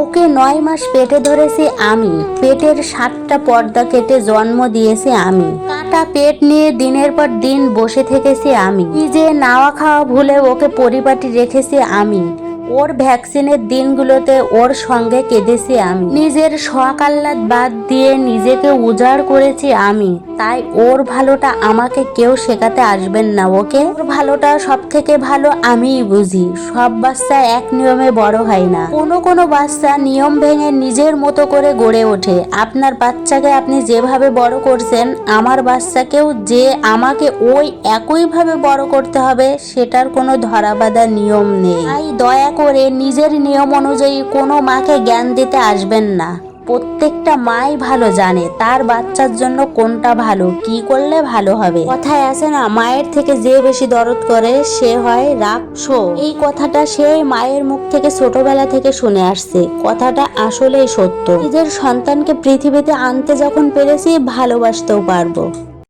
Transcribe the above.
ওকে 9 মাস পেটে ধরেছি আমি, পেটের 7টা পর্দা কেটে জন্ম দিয়েছি আমি, কাটা পেট নিয়ে দিনের পর দিন বসে থেকেছি আমি, নিজে নাওয়া খাওয়া ভুলে ওকে পরিপাটি রেখেছি আমি, ওর ভ্যাকসিনের দিনগুলোতে ওর সঙ্গে কেঁদেছি আমি, নিজের শখ আহ্লাদ বাদ দিয়ে নিজেকে উজাড় করেছি আমি। তাই ওর ভালোটা আমাকে কেউ শেখাতে আসবেন না, ওকে ওর ভালোটা সব থেকে ভালো আমিই বুঝি। সব বাচ্চা এক নিয়মে বড় হয় না, কোনো বাচ্চা নিয়ম ভেঙে নিজের মতো করে গড়ে ওঠে। আপনার বাচ্চাকে আপনি যেভাবে বড় করছেন, আমার বাচ্চাকেও যে আমাকে ওই একইভাবে বড় করতে হবে সেটার কোনো ধরাবাঁধা নিয়ম নেই। তাই দয়া করে নিজের নিয়ম অনুযায়ী কোনো মাকে জ্ঞান দিতে আসবেন না। প্রত্যেকটা মাই ভালো জানে তার বাচ্চার জন্য কোনটা ভালো, কি করলে ভালো হবে। কথায় আছে না, মায়ের থেকে যে বেশি দরদ করে সে হয় রাক্ষস। এই কথাটা সেই মায়ের মুখ থেকে ছোটবেলা থেকে শুনে আসছে। কথাটা আসলেই সত্য। নিজের সন্তানকে পৃথিবীতে আনতে যখন পেরেছি, ভালোবাসতেও পারবো।